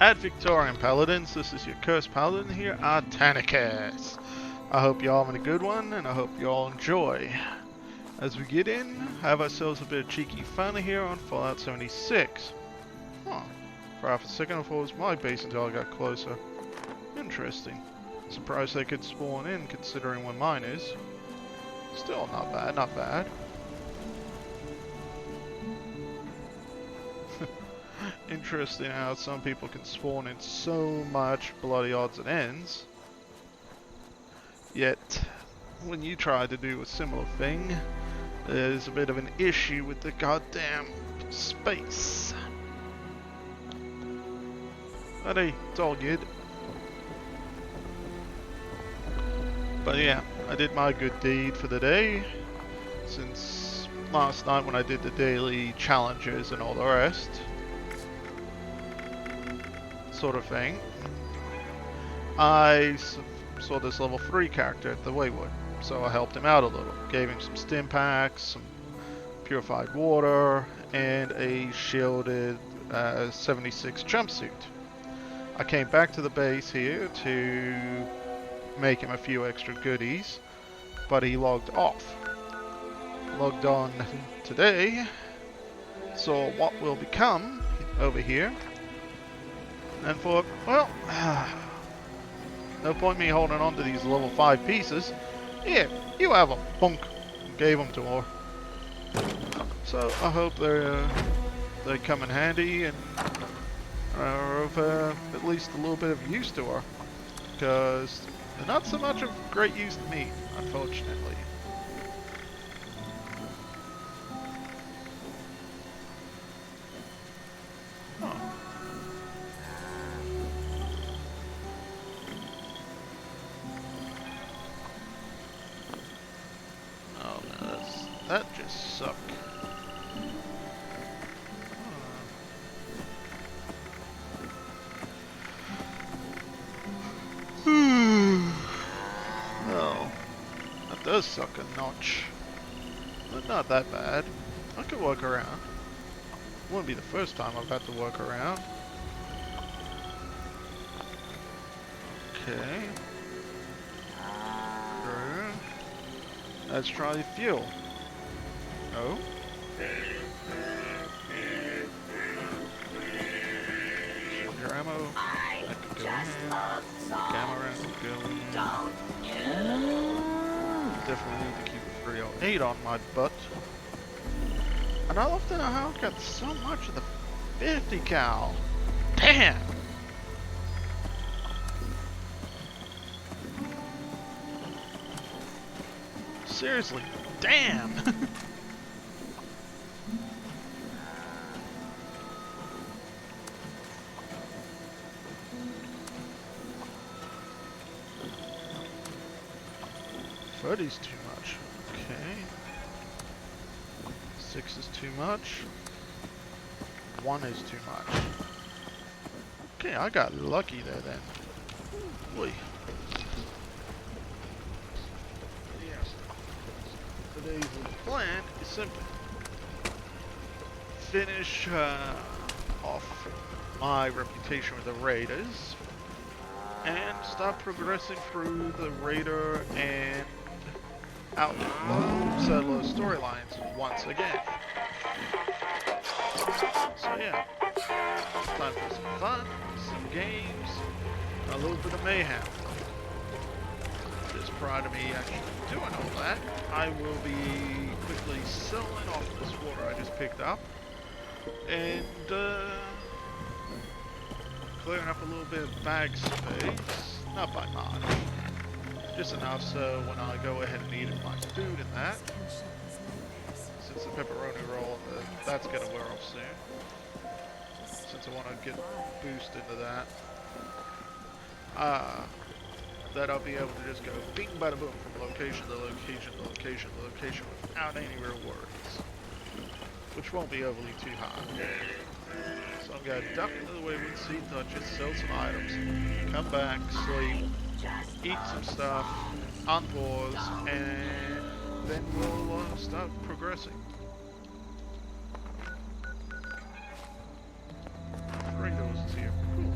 At Victoriam Paladins, this is your Cursed Paladin here, Artanicas. I hope you're having a good one, and I hope you all enjoy. As we get in, have ourselves a bit of cheeky fun here on Fallout 76. Huh. For half a second I thought it was my base until I got closer. Interesting. Surprised they could spawn in considering where mine is. Still not bad, not bad. Interesting how some people can spawn in so much bloody odds and ends. Yet, when you try to do a similar thing, there's a bit of an issue with the goddamn space. But hey, it's all good. But yeah, I did my good deed for the day. Since last night when I did the daily challenges and all the rest. Sort of thing. I saw this level 3 character at the Waywood, so I helped him out a little. Gave him some stim packs, some purified water, and a shielded 76 jumpsuit. I came back to the base here to make him a few extra goodies, but he logged off. Logged on today, saw what will become over here, and thought, well, no point me holding on to these level 5 pieces. Here, you have them, punk. Gave them to her. So I hope they come in handy and are of at least a little bit of use to her, because they're not so much of great use to me, unfortunately. That just sucked. Oh, that does suck a notch. But not that bad. I could work around. Wouldn't be the first time I've had to work around. Okay. Through. Let's try the fuel. Oh. Your ammo. That could go in. Camera could go in. Definitely need to keep a 308 on my butt. And I love to know how I got so much of the 50 cal. Damn! Seriously, damn! Thirty's too much. Okay. 6 is too much. 1 is too much. Okay, I got lucky there then. Boy. Today's plan is simply finish off my reputation with the raiders and start progressing through the raider and outlaw settler storylines once again. So yeah, time for some fun, some games, a little bit of mayhem. Just prior to me actually doing all that, I will be quickly selling off this water I just picked up and clearing up a little bit of bag space, not by much, just enough so when I go ahead and eat my food in that, since the pepperoni roll, that's going to wear off soon, since I want to get a boost into that. That I'll be able to just go bing bada boom from location to location to location to location without any real worries, which won't be overly too hard. So I'm going to duck into the Wayward Sea Touches, sell some items, come back, sleep, eat some stuff, unpause, and then we'll start progressing. 3 doors is here. Cool.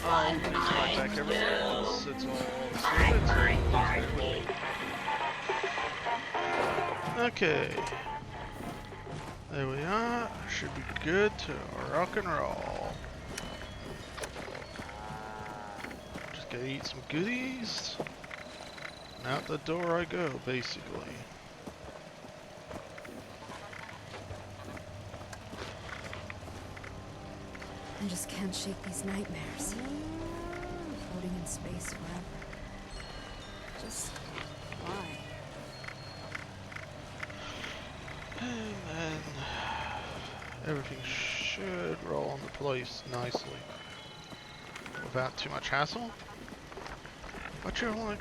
I'll place my deck everywhere because it's all stupid, so please bear with me. Okay. There we are. Should be good to rock and roll. Just gotta eat some goodies. And out the door I go, basically. I just can't shake these nightmares. Floating in space forever. Just why? And then everything should roll into place nicely. Without too much hassle. But you're like,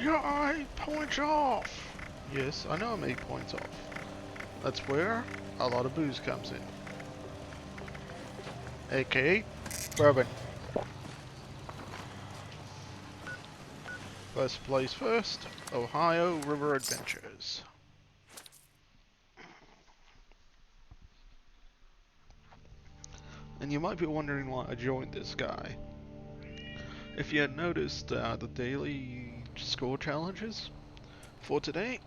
you're 8 points off! Yes, I know I'm 8 points off. That's where a lot of booze comes in. AKA bourbon. First place first, Ohio River Adventures. And you might be wondering why I joined this guy. If you had noticed the daily score challenges for today,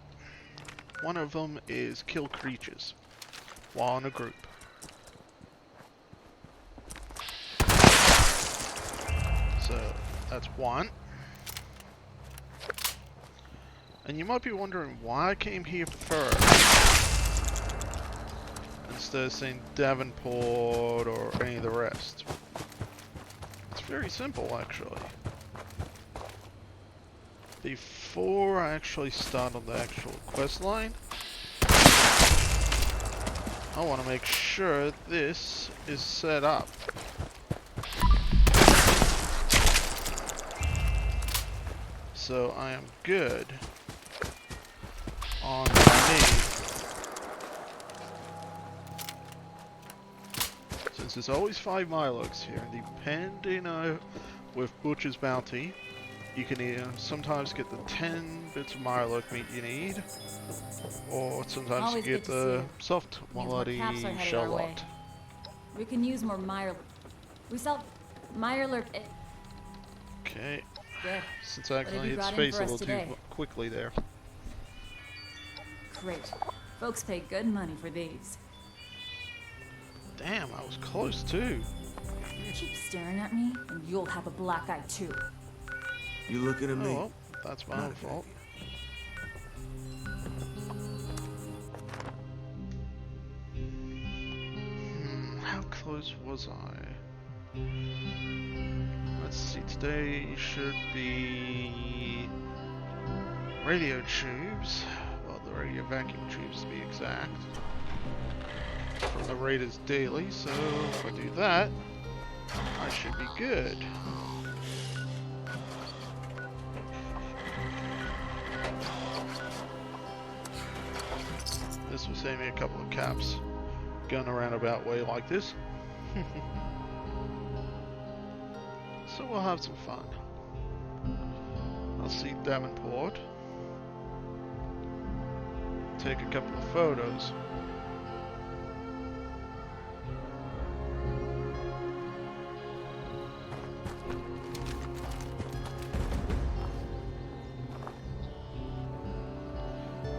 one of them is kill creatures while in a group. So that's one. And you might be wondering why I came here first instead of saying Davenport or any of the rest. It's very simple, actually. Before I actually start on the actual quest line, I want to make sure this is set up. So I am good on what I need. Since there's always 5 Miloks here, and depending on with Butcher's Bounty, you can sometimes get the 10 bits of Milok meat you need, or sometimes Always you get the soft quality shell lot. We can use more Mirelurk. We sell Mirelurk. Okay. Good. Since I accidentally hit space a little too quickly there. Great. Folks pay good money for these. Damn, I was close too. Keep staring at me, and you'll have a black eye too. You looking at me? Oh, well, that's my own fault. How close was I? Let's see, today should be radio tubes. Well, the radio vacuum tubes to be exact. From the Raiders Daily, so if I do that, I should be good. This will save me a couple of caps going a roundabout way like this. So we'll have some fun. I'll see Davenport. Take a couple of photos.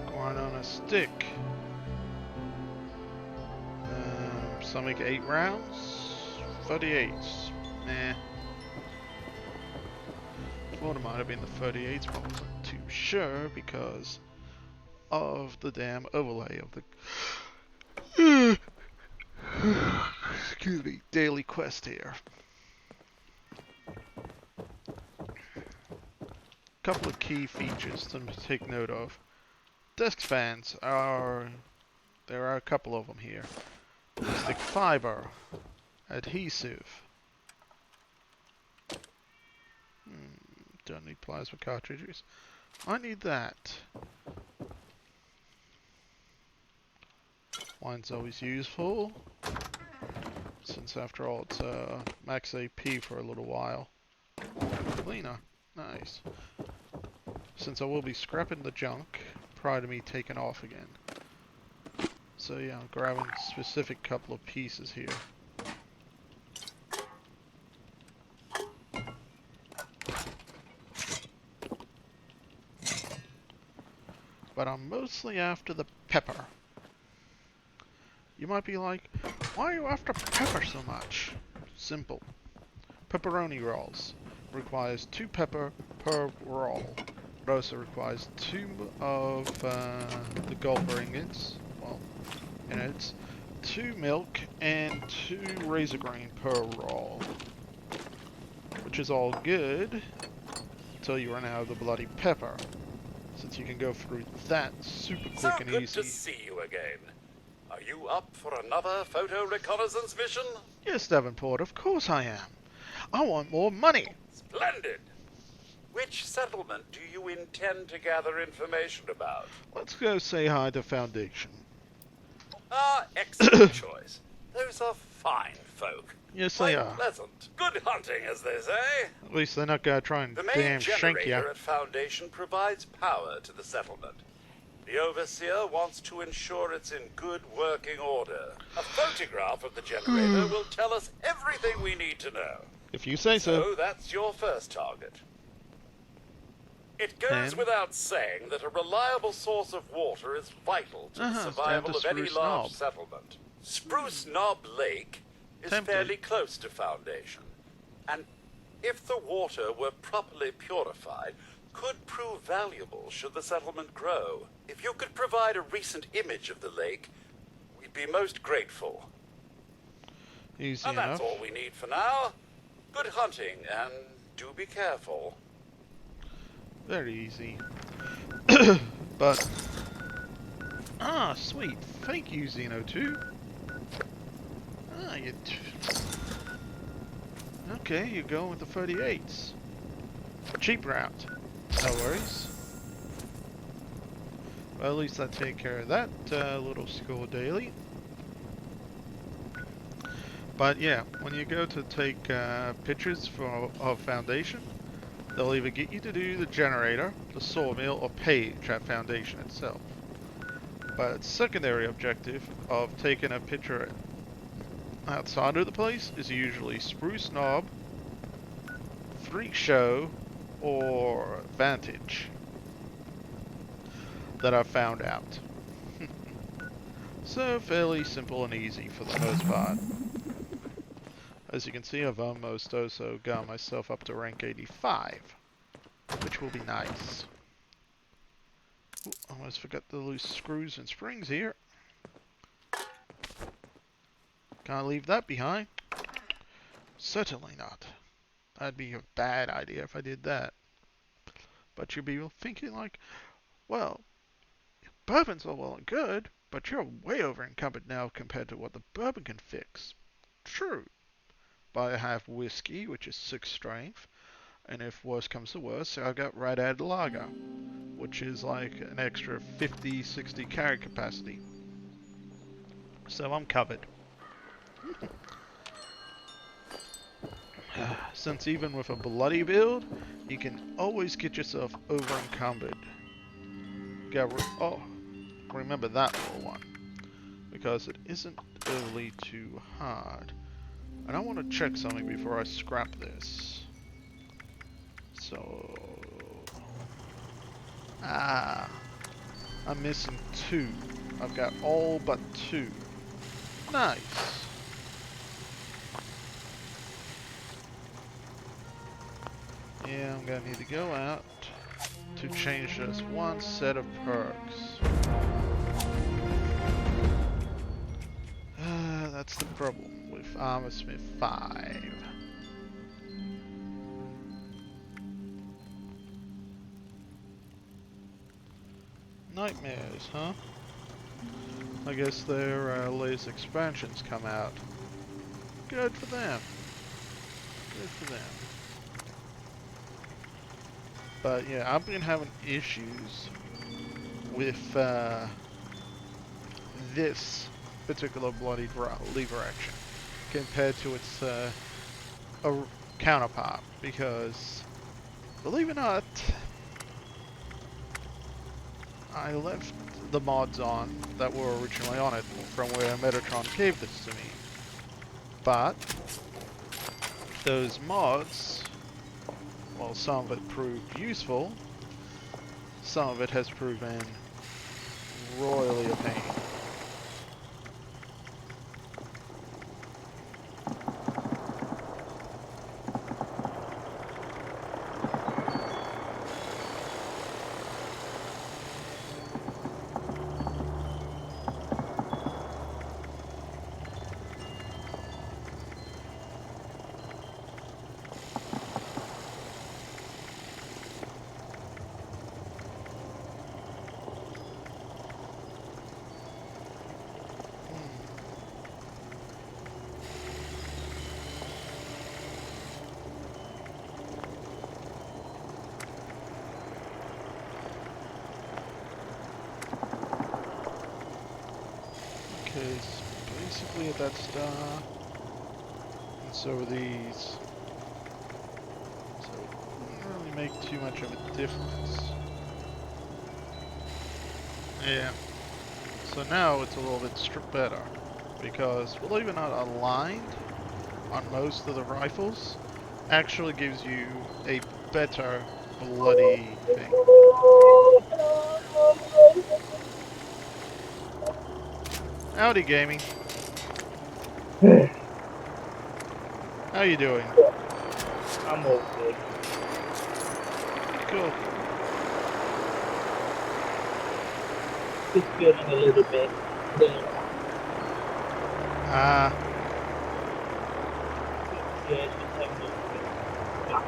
Going on a stick. Some make 8 rounds. 38s. Nah. Thought it might have been the 38s, but I wasn't too sure because of the damn overlay of the excuse me, daily quest here. Couple of key features to take note of. Desk fans are, there are a couple of them here. Stick fiber, adhesive. Don't need plasma cartridges. I need that. Wine's always useful, since after all it's max AP for a little while. Cleaner, nice. Since I will be scrapping the junk prior to me taking off again. So yeah, I'm grabbing a specific couple of pieces here. but I'm mostly after the pepper. You might be like, why are you after pepper so much? Simple. Pepperoni rolls. Requires 2 pepper per roll. It also requires 2 of the gold ingots, well, innards, 2 milk, and 2 razor grain per roll. Which is all good until you run out of the bloody pepper, since you can go through that super quick and easy. So good to see you again. Are you up for another photo reconnaissance mission? Yes, Davenport, of course I am. I want more money. Splendid! Which settlement do you intend to gather information about? Let's go say hi to Foundation. Ah, excellent choice. Those are fine folk. Yes, they Quite are. pleasant. Good hunting, as they say. At least they're not gonna try and The main damn shank you. generator at Foundation provides power to the settlement. The Overseer wants to ensure it's in good working order. A photograph of the generator will tell us everything we need to know. If you say so. So that's your first target. It goes And? without saying that a reliable source of water is vital to the survival of any Spruce large Knob. settlement. Spruce Knob Lake is Tempting. fairly close to Foundation, and if the water were properly purified, could prove valuable should the settlement grow. If you could provide a recent image of the lake, we'd be most grateful. Easy And that's enough. all we need for now. Good hunting, and do be careful. Very easy. But sweet. Thank you, Xeno2. Okay, you're going with the 38s. Cheap route. No worries. Well, at least I take care of that little score daily. But yeah, when you go to take pictures of Foundation, they'll either get you to do the generator, the sawmill, or page at Foundation itself. But secondary objective of taking a picture outside of the place is usually Spruce Knob, Freak Show, or Vantage that I've found out. So fairly simple and easy for the most part. As you can see, I've almost also got myself up to rank 85, which will be nice. Ooh, almost forgot the loose screws and springs here. Can't leave that behind. Certainly not. That'd be a bad idea if I did that. But you'll be thinking like, well, bourbon's all well and good, but you're way over encumbered now compared to what the bourbon can fix. True. But I have whiskey, which is 6 strength, and if worse comes to worse, I've got Red Ad Lager, which is like an extra 50, 60 carry capacity. So I'm covered. Since even with a bloody build, you can always get yourself over encumbered. Remember that little one, because it isn't really too hard. And I want to check something before I scrap this. So, I'm missing 2. I've got all but 2. Nice. Yeah, I'm gonna need to go out to change just 1 set of perks. That's the problem with Armor Smith 5. Nightmares, huh? I guess their latest expansions come out. Good for them. Good for them. But yeah, I've been having issues with this particular bloody lever action compared to its counterpart, because believe it or not, I left the mods on that were originally on it from where Metatron gave this to me, but those mods, well, some of it proved useful, some of it has proven because basically at that star, and so are these. So it wouldn't really make too much of a difference. Yeah. So now it's a little bit better, because believe it or not, aligned on most of the rifles actually gives you a better bloody thing. Howdy, gaming. How you doing? I'm all good. Cool. Just feeling a little bit down. Ah, Yeah, just having a little bit of stuff.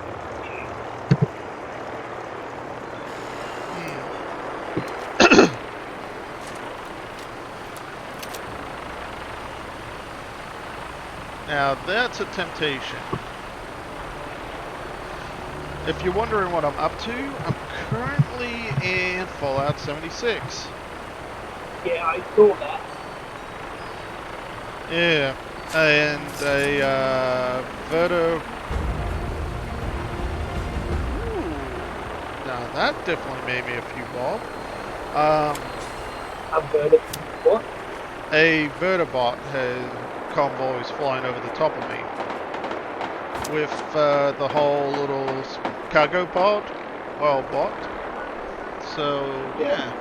now that's a temptation. If you're wondering what I'm up to, I'm currently in Fallout 76. Yeah, I saw that. Yeah, and a Verta. Ooh, now that definitely made me a few bob. I've heard it. What? A Vertibot has convoys flying over the top of me with the whole little cargo pod, well, bot. So yeah,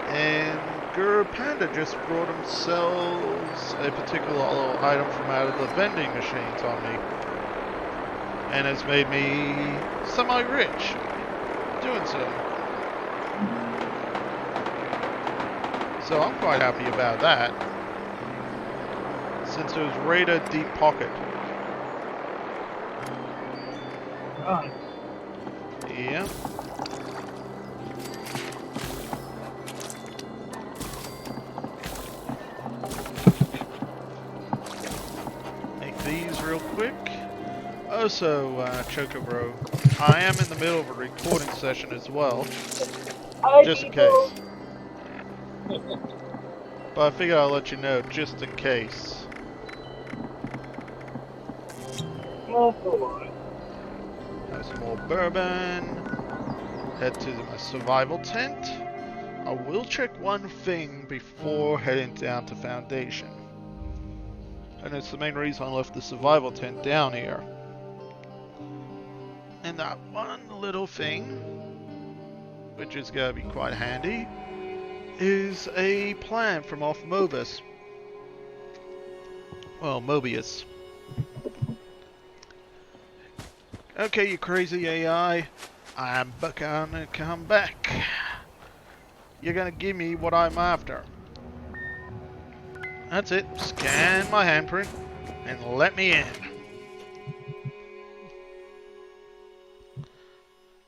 and Guru Panda just brought themselves a particular little item from out of the vending machines on me, and has made me semi-rich doing so. So I'm quite happy about that, since it was Raider Deep Pocket. Right. Yeah. Make these real quick. Also, Choco Bro, I am in the middle of a recording session as well, just in case. But I figure I'll let you know, just in case. Well, alright. Have some more bourbon. Head to my survival tent. I will check one thing before heading down to Foundation. And it's the main reason I left the survival tent down here. And that one little thing, which is going to be quite handy, is a plan from off Mobius. Well, Mobius. Okay, you crazy AI, I'm gonna come back. You're gonna give me what I'm after. That's it. Scan my handprint and let me in.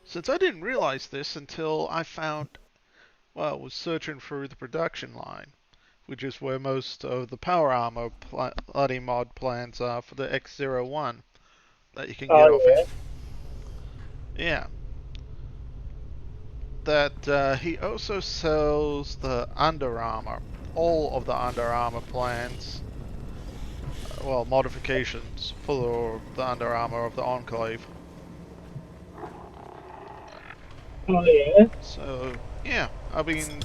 Since I didn't realize this until I found, well, was searching through the production line, which is where most of the power armor bloody mod plans are for the X01 that you can get off him. Yeah. That he also sells the Under Armor, all of the Under Armor plans, well, modifications for the Under Armor of the Enclave. Oh yeah? So, yeah, I've been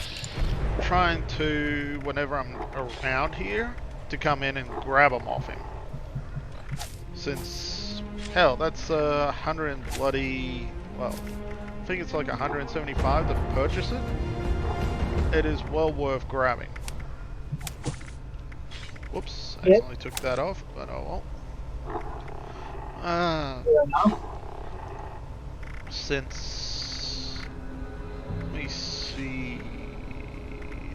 trying to, whenever I'm around here, to come in and grab them off him. Since, hell, that's 100 and bloody, well, I think it's like 175 to purchase it. It is well worth grabbing. Whoops, I accidentally took that off, but oh well. Fair enough. Since, let me see,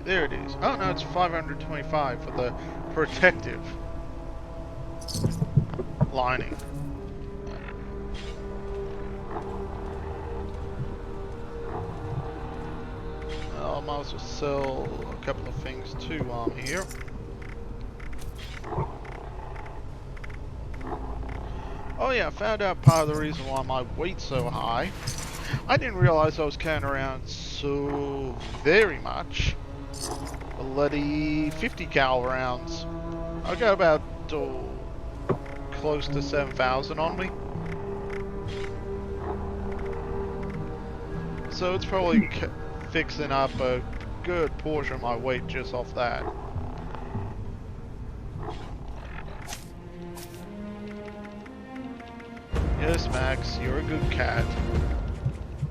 there it is. Oh no, it's 525 for the protective lining. I might as well sell a couple of things too while I'm here. Oh yeah, I found out part of the reason why my weight's so high. I didn't realize I was carrying around so very much. A bloody 50 cal rounds. I got about close to 7,000 on me. So it's probably fixing up a good portion of my weight just off that. Yes, Max, you're a good cat.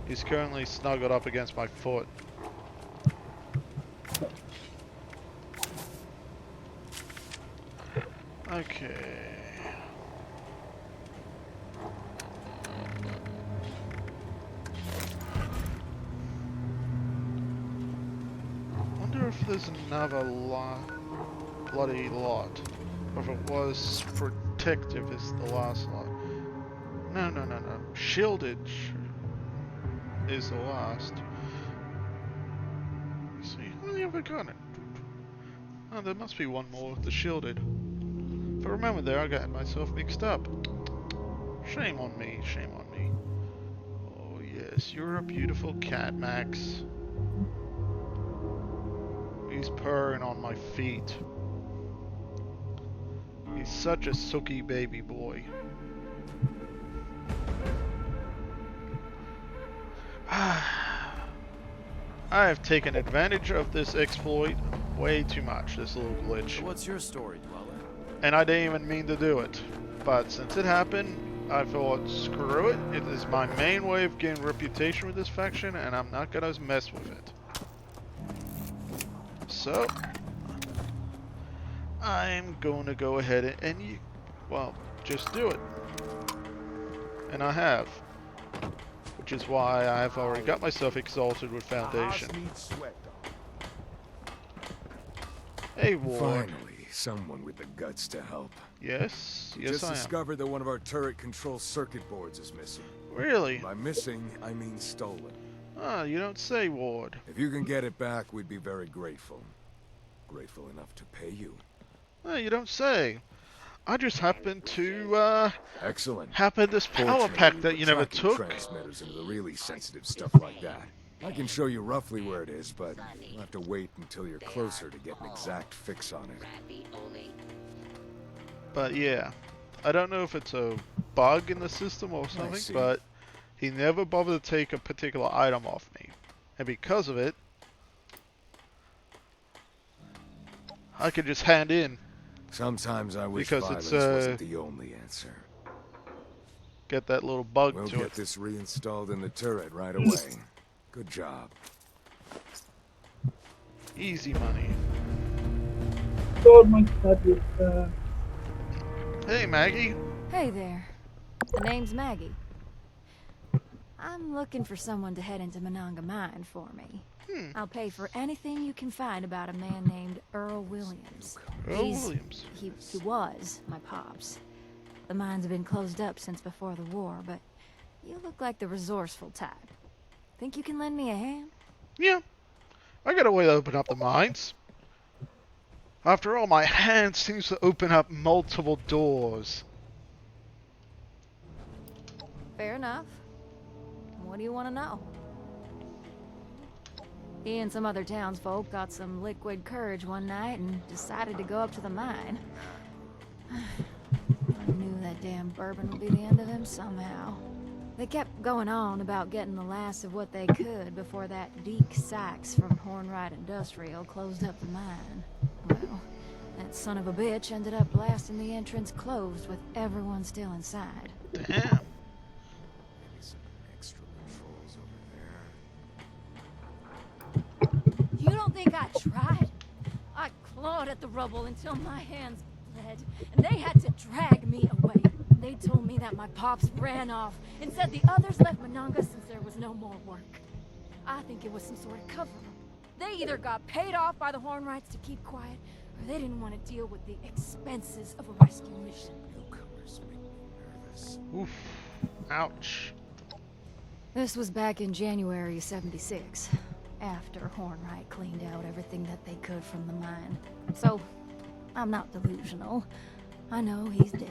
He's currently snuggled up against my foot. Okay. Wonder if there's another bloody lot. Or if it was protective is the last lot. No. Shielded is the last. Let's see, how many have I got it? Oh, there must be one more with the shielded. If I remember there, I got myself mixed up. Shame on me, shame on me. Oh yes, you're a beautiful cat, Max. He's purring on my feet. He's such a sooky baby boy. I have taken advantage of this exploit way too much, this little glitch. So what's your story, Dweller? And I didn't even mean to do it. But since it happened, I thought, screw it. It is my main way of getting reputation with this faction, and I'm not gonna mess with it. So, I'm going to go ahead and well, just do it. And I have. Which is why I've already got myself exalted with Foundation. Hey, Ward. Finally, someone with the guts to help. Yes, yes Just I am. discovered that one of our turret control circuit boards is missing. Really? By missing, I mean stolen. Ah, you don't say, Ward. If you can get it back, we'd be very grateful. Grateful enough to pay you. Ah, you don't say. I just happened to, Excellent. happen this power pack that you never Tracking took. transmitters into the really sensitive stuff like that. I can show you roughly where it is, but you'll have to wait until you're closer to get an exact fix on it. But yeah, I don't know if it's a bug in the system or something, but he never bothered to take a particular item off me. And because of it, I could just hand in. Sometimes I wish Because violence it's, wasn't the only answer. Get that little bug We'll to get it. this reinstalled in the turret right away. Good job. Easy money. God, my cat is, Hey, Maggie. Hey there. The name's Maggie. I'm looking for someone to head into Monongah Mine for me. I'll pay for anything you can find about a man named Earle Williams. Earle Williams. He was my pops. The mine's been closed up since before the war, but you look like the resourceful type. Think you can lend me a hand? Yeah, I got a way to open up the mines. After all, my hand seems to open up multiple doors. Fair enough. What do you want to know? He and some other townsfolk got some liquid courage one night and decided to go up to the mine. I knew that damn bourbon would be the end of him somehow. They kept going on about getting the last of what they could before that Deke Sykes from Hornwright Industrial closed up the mine. Well, that son of a bitch ended up blasting the entrance closed with everyone still inside. Damn. Maybe some extra controls over there. You don't think I tried? I clawed at the rubble until my hands bled, and they had to drag me away. They told me that my pops ran off and said the others left Monongah since there was no more work. I think it was some sort of cover-up. They either got paid off by the Hornwrights to keep quiet, or they didn't want to deal with the expenses of a rescue mission. Newcomers make me nervous. Oof. Ouch. This was back in January '76, after Hornwright cleaned out everything that they could from the mine. So, I'm not delusional. I know he's dead.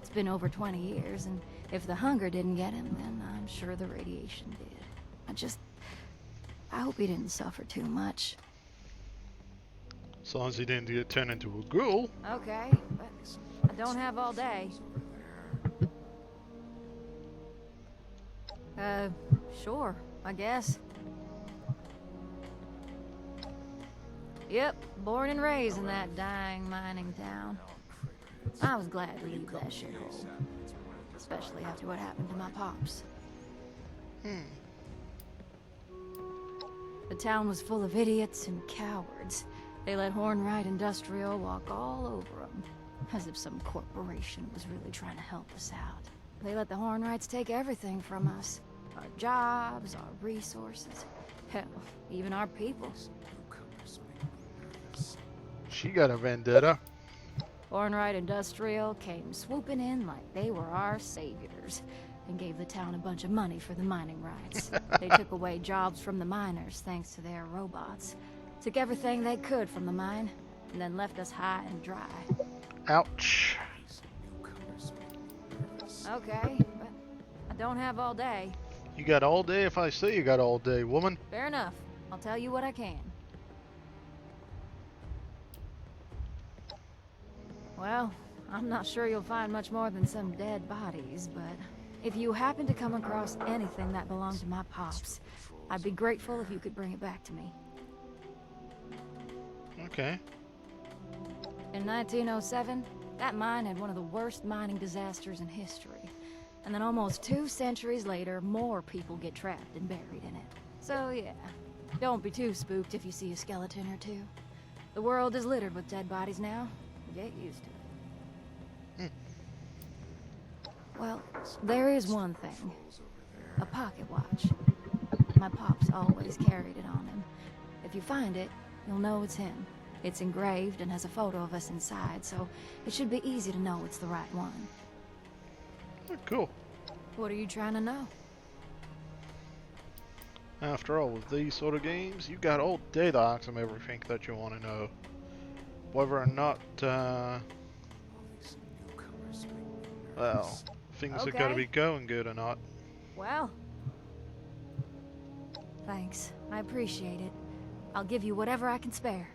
It's been over 20 years, and if the hunger didn't get him, then I'm sure the radiation did. I hope he didn't suffer too much. As long as he didn't get turned into a ghoul. Okay, but I don't have all day. Sure, I guess. Yep, born and raised in that dying mining town. I was glad to leave that shithole. Especially after what happened to my pops. The town was full of idiots and cowards. They let Hornwright Industrial walk all over them. As if some corporation was really trying to help us out. They let the Hornwrights take everything from us. Our jobs, our resources. Hell, even our people. She got a vendetta. Hornwright Industrial came swooping in like they were our saviors. And gave the town a bunch of money for the mining rights. They took away jobs from the miners thanks to their robots. Took everything they could from the mine, and then left us high and dry. Ouch. Okay, but I don't have all day. You got all day if I say you got all day, woman. Fair enough. I'll tell you what I can. Well, I'm not sure you'll find much more than some dead bodies, but if you happen to come across anything that belonged to my pops, I'd be grateful if you could bring it back to me. Okay. In 1907, that mine had one of the worst mining disasters in history. And then almost 2 centuries later, more people get trapped and buried in it. So yeah, don't be too spooked if you see a skeleton or two. The world is littered with dead bodies now. Get used to it. Well, there is one thing. A pocket watch. My pops always carried it on him. If you find it, you'll know it's him. It's engraved and has a photo of us inside, so it should be easy to know it's the right one. Oh, cool. What are you trying to know? After all, with these sort of games, you got all day to ask them everything that you want to know. Whether or not, well, things are gonna be going good or not. Well, thanks. I appreciate it. I'll give you whatever I can spare.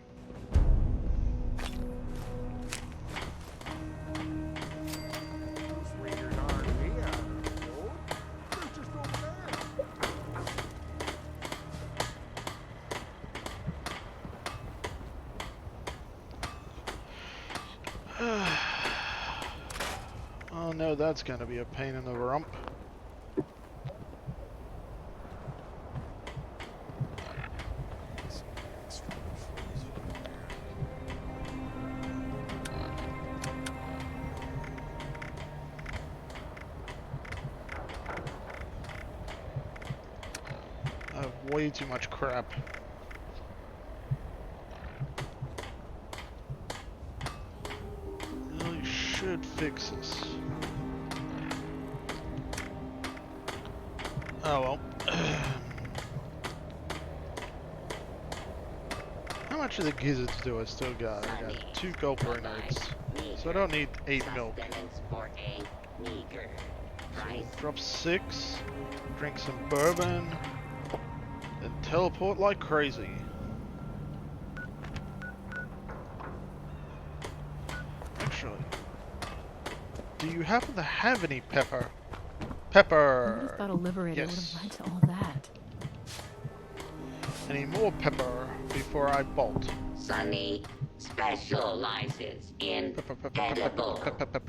Oh no, that's gonna be a pain in the rump. I have way too much crap. Really should fix this. Oh well. How much of the gizzards do I still got? I got 2 gulper notes. So I don't need 8 milk. So drop 6, drink some bourbon, then teleport like crazy. Actually, do you happen to have any pepper? I would have thought a liberator would Yes. have liked all of that. Any more pepper before I bolt? Sunny specializes in edible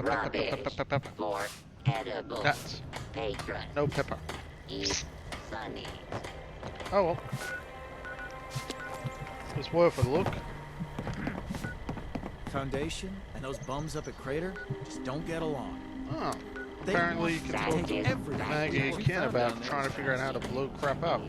rubbish for edible Nuts. patrons. No pepper. Eat Sunny. Oh well. It's worth a look. Foundation and those bums up at Crater just don't get along. Oh. They Apparently you can talk Take to everything. Maggie We again found about down there. trying to figure out how to blow crap up.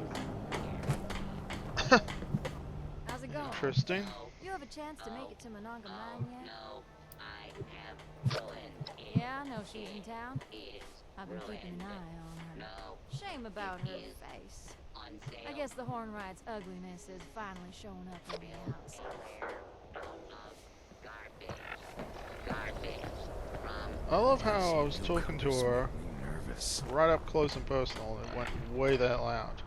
How's it going? Interesting. You have a chance to make it to Monongah Mine yet? No, I am ruined. Yeah, I know she's in town. I've been keeping an eye on her. No, Shame about her face. on sale. I guess the Hornwright's ugliness is finally showing up on the outside. Garbage from I love how I was talking to her Nervous. right up close and personal and it went way the hell out.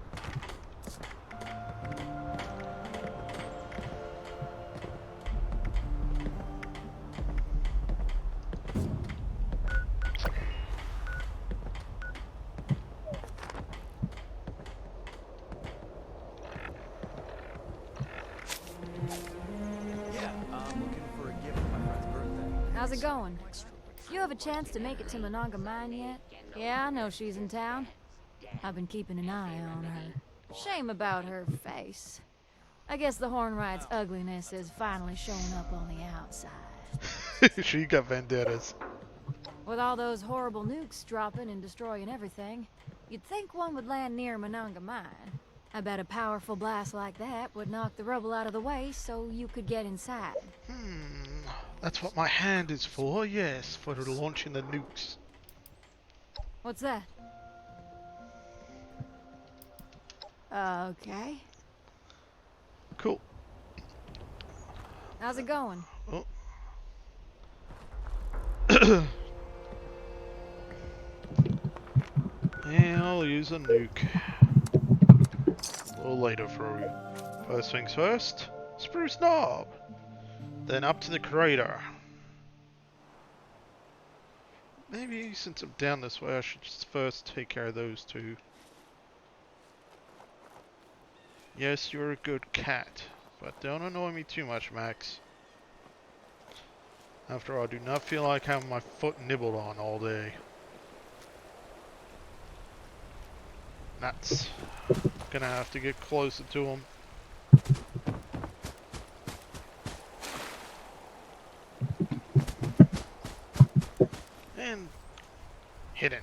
How's it going? You have a chance to make it to Monongah Mine yet? Yeah, I know she's in town. I've been keeping an eye on her. Shame about her face. I guess the Hornright's ugliness is finally showing up on the outside. She got vendettas. With all those horrible nukes dropping and destroying everything, you'd think one would land near Monongah Mine. I bet a powerful blast like that would knock the rubble out of the way so you could get inside. That's what my hand is for, yes, for launching the nukes. What's that? Okay. Cool. How's it going? Oh. Yeah, I'll use a nuke. A little later for you. First things first, spruce knob. Then up to the crater. Maybe since I'm down this way, I should just first take care of those two. Yes, you're a good cat, but don't annoy me too much, Max. After all, I do not feel like having my foot nibbled on all day. Nuts. Gonna have to get closer to him. And hidden.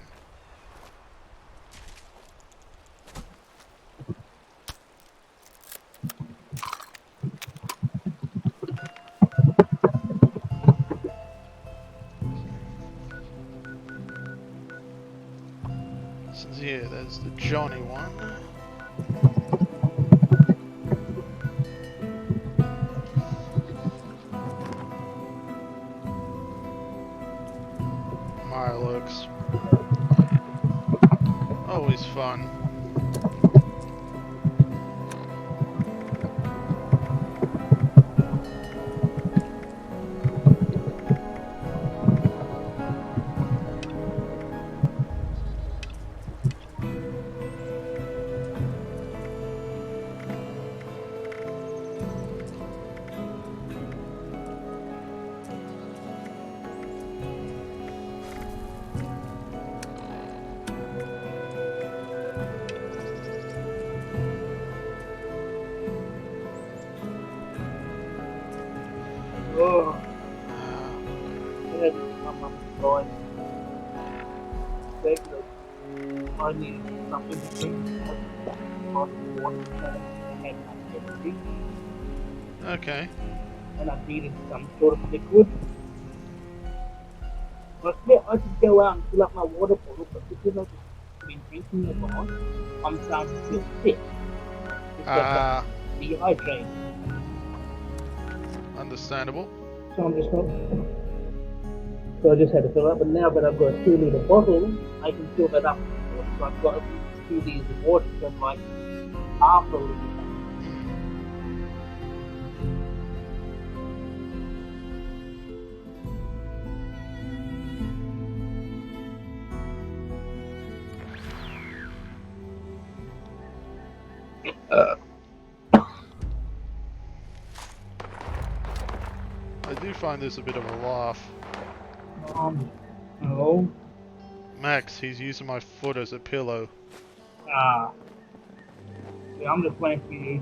Since here, there's the Johnny one. Looks always fun. Oh, I had to come up with going. Regular. I needed something to drink. I had my energy. Okay. And I needed some sort of liquid. But yeah, I could go out and fill up my water bottle, but because I've just been drinking a lot, I'm starting to feel sick. Because I'm dehydrated. Understandable. So I'm just not. So I just had to fill up, but now that I've got a 2-litre bottle, I can fill that up. So I've got 2 litres of water, so I'm like half a litre. I do find this a bit of a laugh. No. Max, he's using my foot as a pillow. Yeah, I'm just playing for you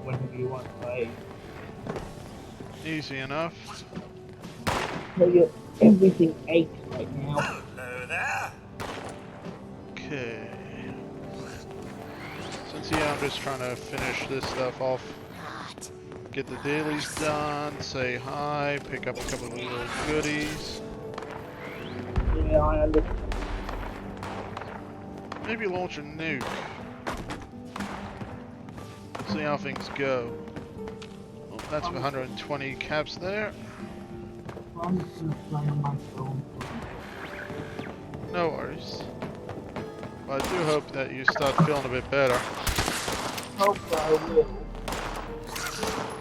whenever you want to play. Easy enough. So you're everything aches right now. Hello there. Okay. Since yeah, I'm just trying to finish this stuff off. Get the dailies done, say hi, pick up a couple of little goodies. Yeah, I understand. Maybe launch a nuke. See how things go. Oh, that's 120 caps there. I'm just gonna play on my phone. No worries. But I do hope that you start feeling a bit better. Hope I will.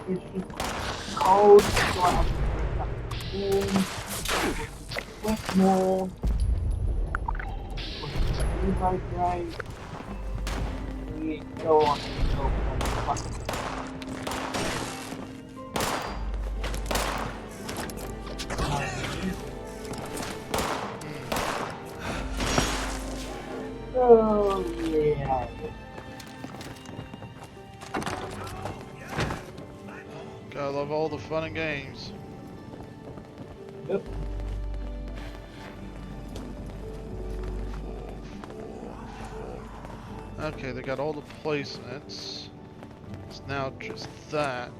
It's just cold, so I have to drink up sweat more, dehydrate, and so on and so forth. love all the fun and games. Yep. Okay, they got all the placements. It's now just that.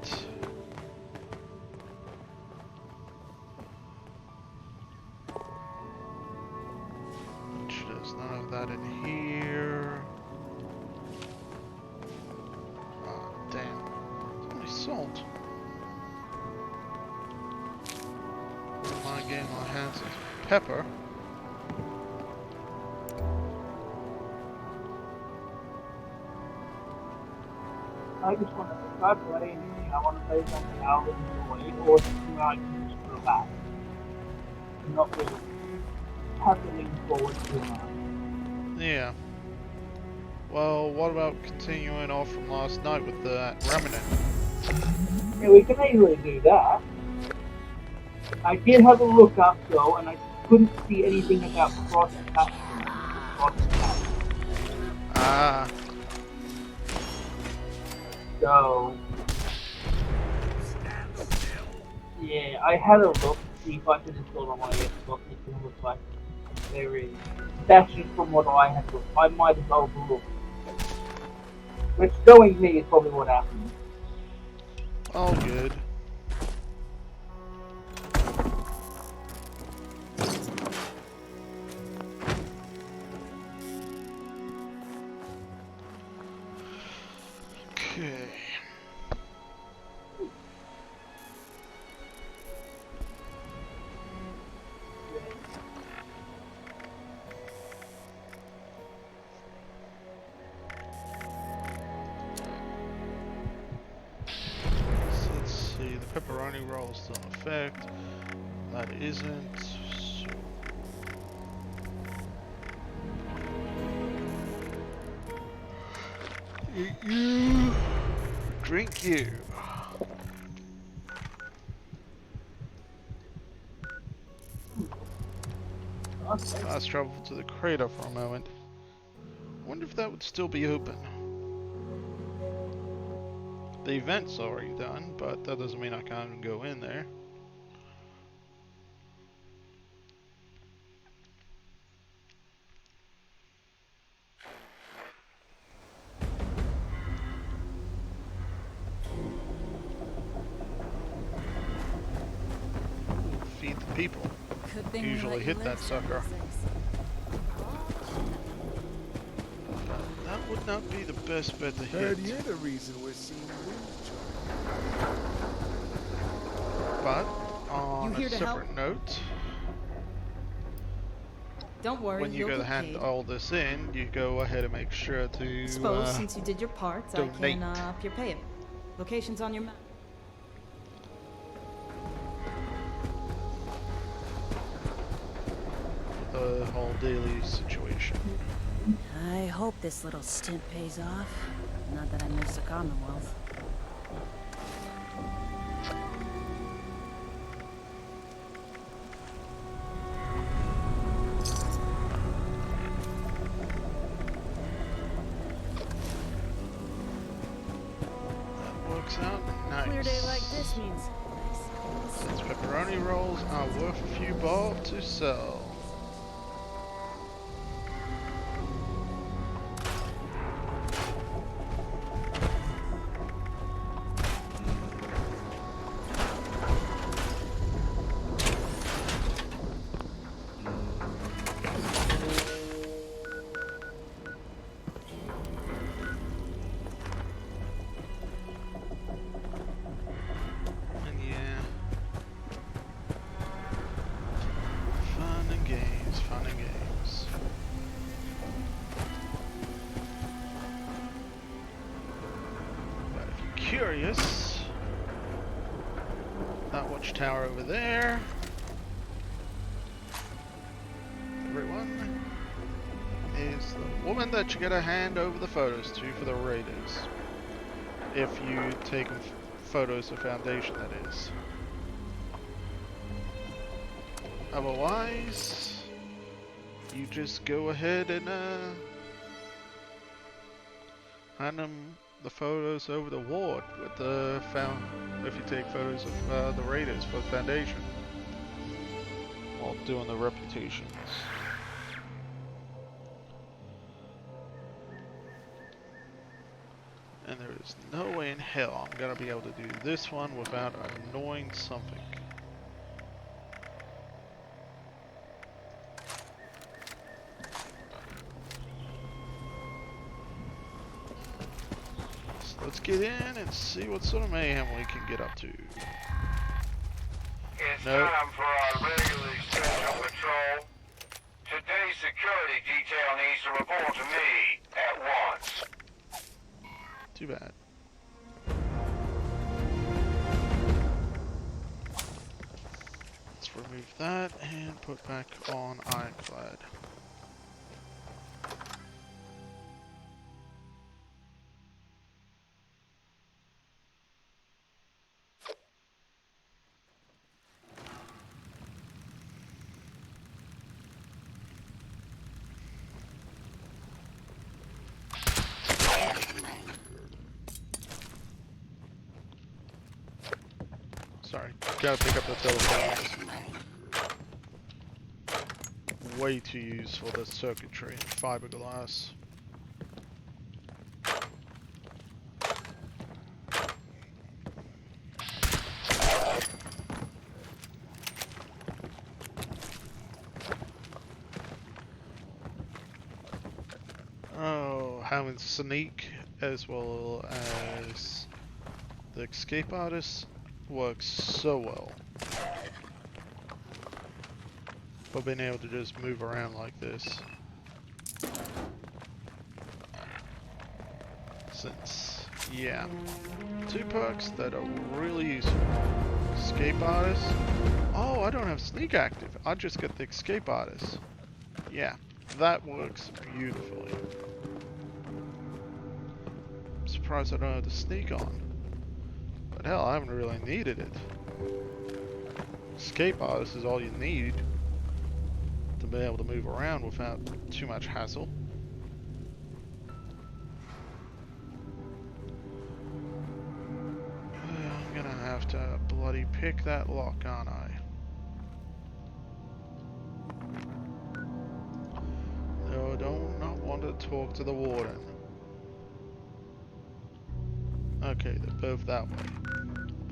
Which there's none of that in here. Ah, damn. It's only salt. Am I getting my hands on pepper? I just want to start playing. I want to play something I would enjoy, or something I can just go back. Not really have to lean forward too much. Yeah. Well, what about continuing off from last night with the remnant? Yeah, we can easily do that. I did have a look up though, and I couldn't see anything about cross-cutting. Ah, So, yeah, I had a look to see if I could install on my Xbox. It didn't look like very. That's just from what I had looked. I might have overlooked. Which, knowing me, is probably what happened. all good. Okay. So let's see, the pepperoni roll is still in effect. That isn't. So eat you. Drink you. Fast travel to the crater for a moment. Wonder if that would still be open. The event's already done, but that doesn't mean I can't even go in there. Feed the people. Good thing we Usually let you hit live that some sucker. days. That would not be the best bet to Heard hit. you're the reason we're seeing wind. But on You a here to help? separate note, Don't worry, when you you'll go to get hand paid. all this in, you go ahead and make sure to Suppose since you did your part, I donate. can up your pay. Location's on your map. the whole daily situation. I hope this little stint pays off. Not that I miss the Commonwealth. That works out nice. Clear day like this means Those pepperoni rolls are worth a few bob to sell. And yeah. Fun and games, fun and games. But if you're curious, that watchtower over there, everyone, is the woman that you gotta hand over the photos to for the raiders. If you take photos of Foundation, that is. Otherwise, you just go ahead and hand them the photos over the ward with the found. If you take photos of the raiders for the Foundation while doing the reputations. And there is no way in hell I'm gonna be able to do this one without annoying something. So let's get in and see what sort of mayhem we can get up to. It's Nope. time for our regularly scheduled patrol. Today's security detail needs to report to me at once. Too bad. Let's remove that and put back on Ironclad. Sorry, gotta pick up the telephone. Way too useful, the circuitry and fiberglass. Oh, having sneak as well as the escape artist works so well for being able to just move around like this. Since, yeah, two perks that are really useful. Escape artist. Oh, I don't have sneak active. I just get the escape artist. Yeah, that works beautifully. I'm surprised I don't have the sneak on. But hell, I haven't really needed it. Escape artist is all you need to be able to move around without too much hassle. I'm gonna have to bloody pick that lock, aren't I? No, I do not want to talk to the warden. Okay, they're both that way.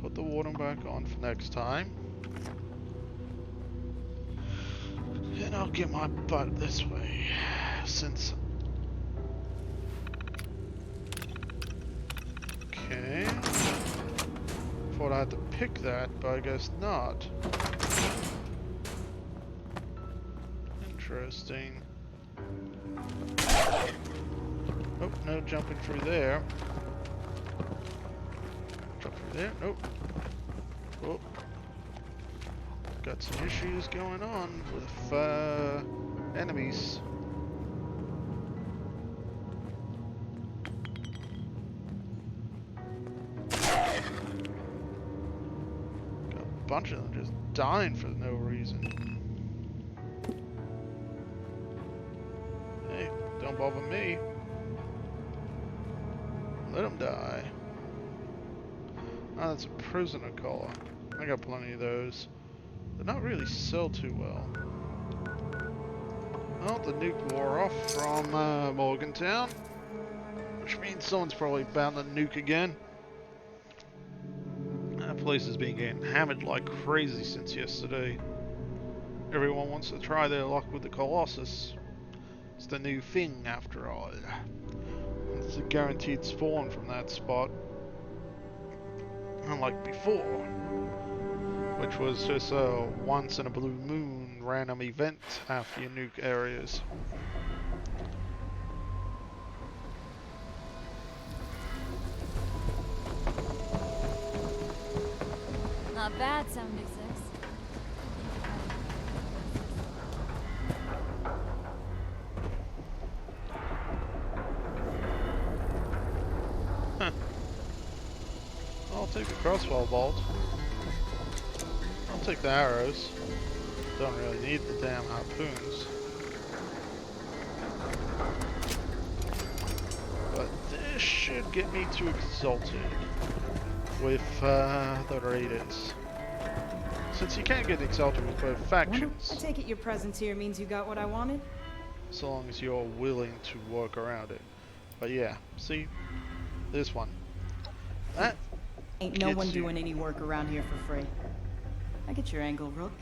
Put the warden back on for next time. And I'll get my butt this way. Since... Okay. Thought I had to pick that, but I guess not. Interesting. Oh, no jumping through there. Jump through there. Nope. Oh. Got some issues going on with enemies. Got a bunch of them just dying for no reason. Hey, don't bother me. Let them die. Oh, that's a prisoner collar. I got plenty of those. They're not really sell too well. Well, the nuke wore off from Morgantown, which means someone's probably bound to nuke again. That place has been getting hammered like crazy since yesterday. Everyone wants to try their luck with the Colossus. It's the new thing, after all. It's a guaranteed spawn from that spot. Unlike before, which was just a once in a blue moon random event after you nuke areas. Not bad, 76. Huh. I'll take the crossbow bolt. I'll take the arrows. Don't really need the damn harpoons. But this should get me to Exalted with the Raiders. Since you can't get Exalted with both I factions, take it your presence here means you got what I wanted? so long as you're willing to work around it. But yeah, see, this one. That Ain't no gets one you. doing any work around here for free. I get your angle, Rook.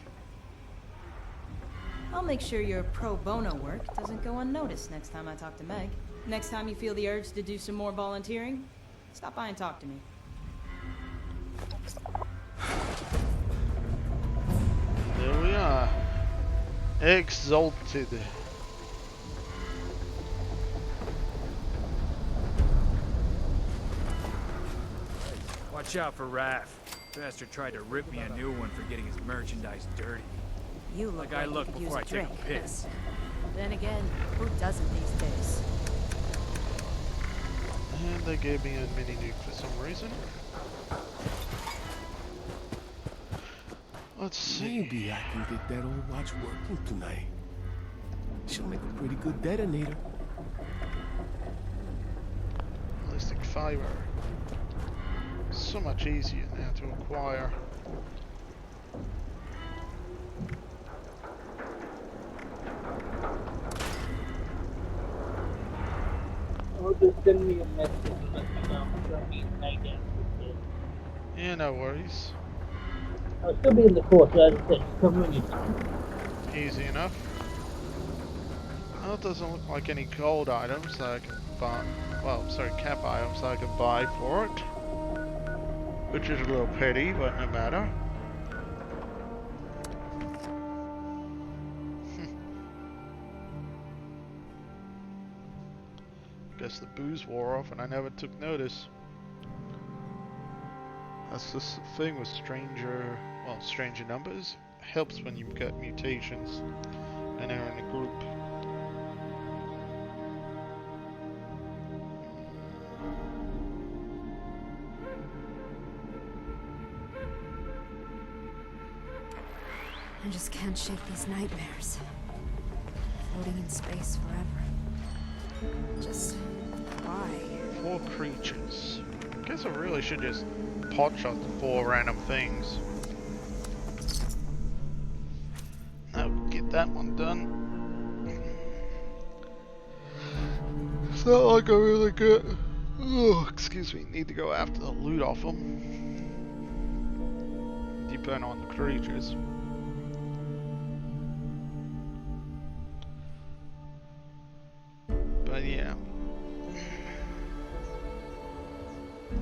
I'll make sure your pro bono work doesn't go unnoticed next time I talk to Meg. Next time you feel the urge to do some more volunteering, stop by and talk to me. There we are. Exalted. Watch out for Raph. Bastard tried to rip me a new one for getting his merchandise dirty. You look Like I you look could before I use a take drink. a piss. Then again, who doesn't these days? And they gave me a mini nuke for some reason. Let's see. Maybe I can get that old watch working tonight. She'll make a pretty good detonator. Ballistic fiber. So much easier now to acquire. Or just send me a message and let me know so I can make it. Yeah, no worries. I'll still be in the course, so I just said, just come when you time. Easy enough. Well, it doesn't look like any gold items that I can buy. Well, sorry, cap items that I can buy for it. Which is a little petty, but no matter. Guess the booze wore off and I never took notice. That's this thing with stranger numbers. Helps when you've got mutations and are in a group. I just can't shake these nightmares. Floating in space forever. Just why? 4 creatures. Guess I really should just pot shot the 4 random things. That would get that one done. It's not like I really get. Oh, excuse me. Need to go after the loot off them. Depend on the creatures. But yeah.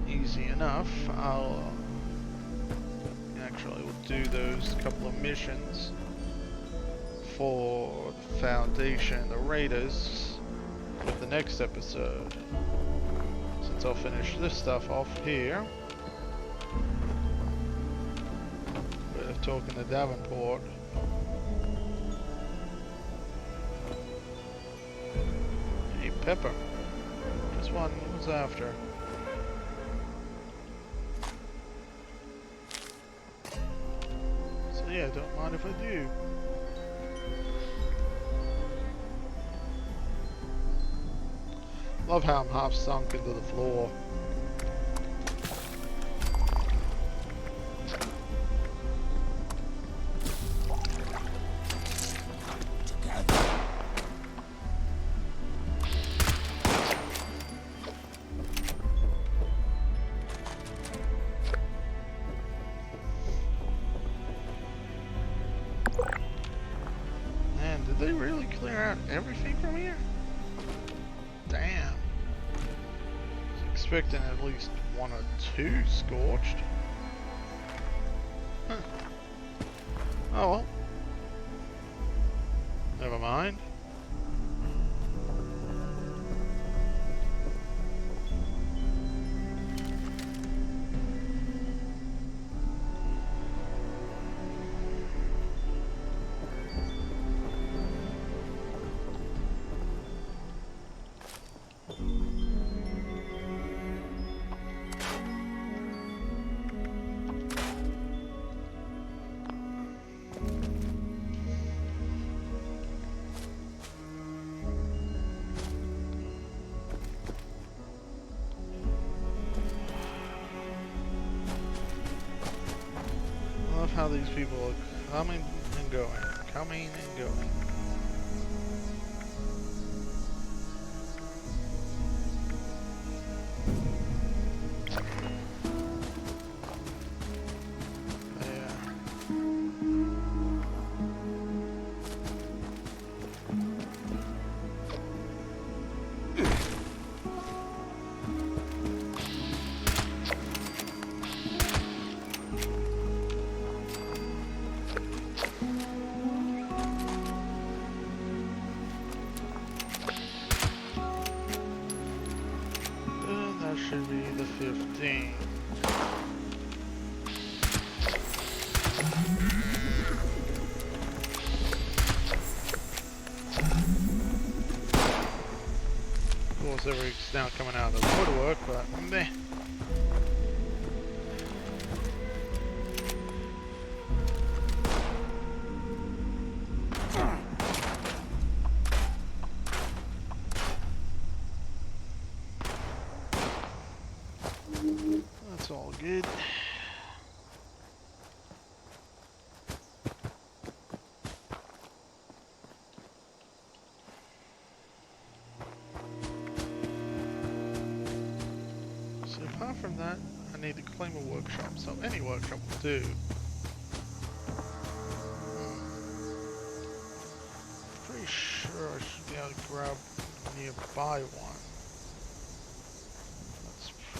Easy enough. I'll actually we'll do those couple of missions for the Foundation, the Raiders, with the next episode. Since I'll finish this stuff off here. Bit of talking to Davenport. Hey, Pepper. Just one was after. So yeah, don't mind if I do. Love how I'm half sunk into the floor. Man, did they really clear out everything from here? Damn. Expecting at least 1 or 2 scorched. Huh. Oh well. Never mind. love how these people are coming and going, coming and going. Should be the 15. Of course, everything's now coming out of the woodwork, but meh. That's all good. So apart from that, I need to claim a workshop, so any workshop will do. Pretty sure I should be able to grab a nearby one.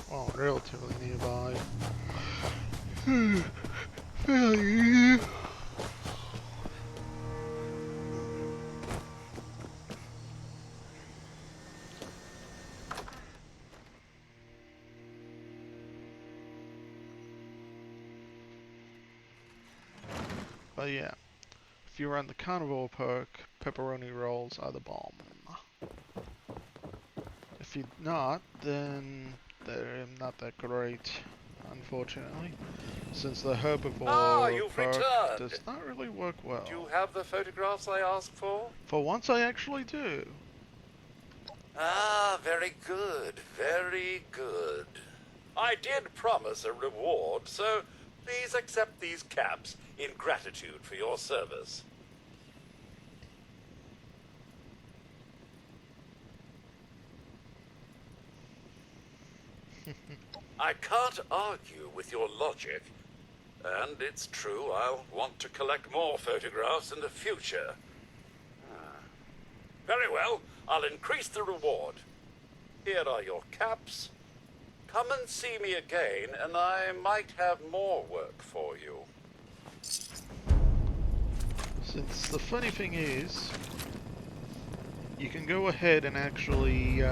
Well, relatively nearby. But yeah, if you run the carnivore perk, pepperoni rolls are the bomb. If you're not, then they're not that great, unfortunately, since the herbivore you've perk returned. does not really work well. Do you have the photographs I asked for? For once I actually do. Ah, very good, very good. I did promise a reward, so please accept these caps in gratitude for your service. I can't argue with your logic, and it's true I'll want to collect more photographs in the future. Very well, I'll increase the reward. Here are your caps. Come and see me again, and I might have more work for you. Since the funny thing is, you can go ahead and actually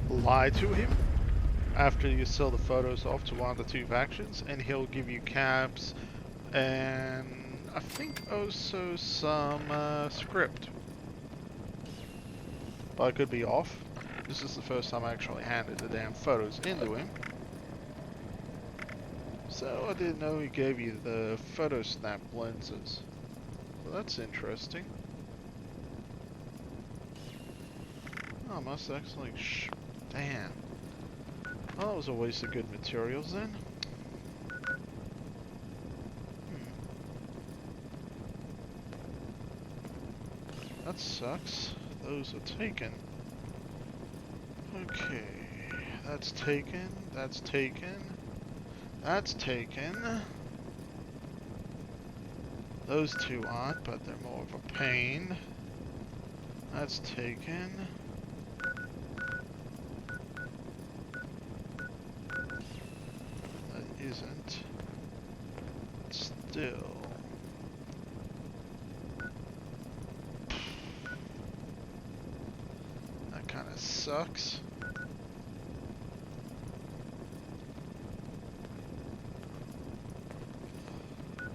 lie to him after you sell the photos off to one of the two factions, and he'll give you caps and I think also some script. But I could be off. This is the first time I actually handed the damn photos into him. So I didn't know he gave you the photo snap lenses. Well, that's interesting. Oh, I must actually damn. Well, that was a waste of good materials then. That sucks. Those are taken. Okay. That's taken. That's taken. That's taken. Those two aren't, but they're more of a pain. That's taken. That isn't. Still. That kind of sucks.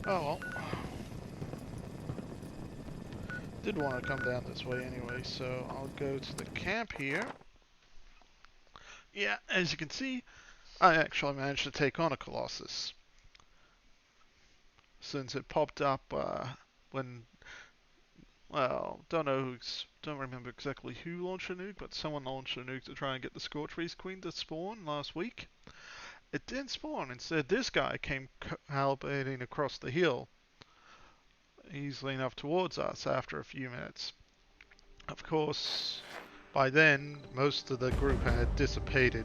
Oh well. Did want to come down this way anyway, so I'll go to the camp here. Yeah, as you can see, I actually managed to take on a Colossus. Since it popped up when, well, don't remember exactly who launched a nuke, but someone launched a nuke to try and get the Scorchbeast Queen to spawn last week. it didn't spawn. Instead, this guy came calibrating across the hill, easily enough towards us after a few minutes. Of course, by then, most of the group had dissipated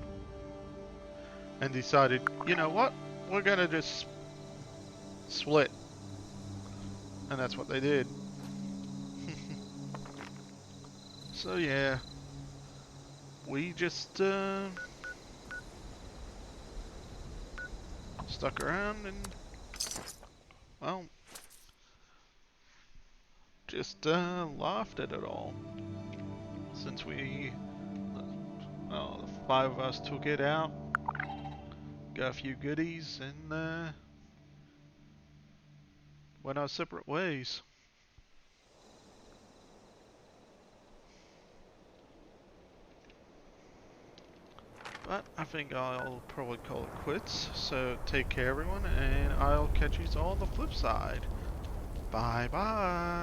and decided, you know what, we're gonna just split. And that's what they did. So yeah, we just stuck around and, well, just laughed at it all. Since we, well, the 5 of us took it out, got a few goodies, and went our separate ways. But I think I'll probably call it quits. So take care everyone, and I'll catch you all on the flip side. Bye bye.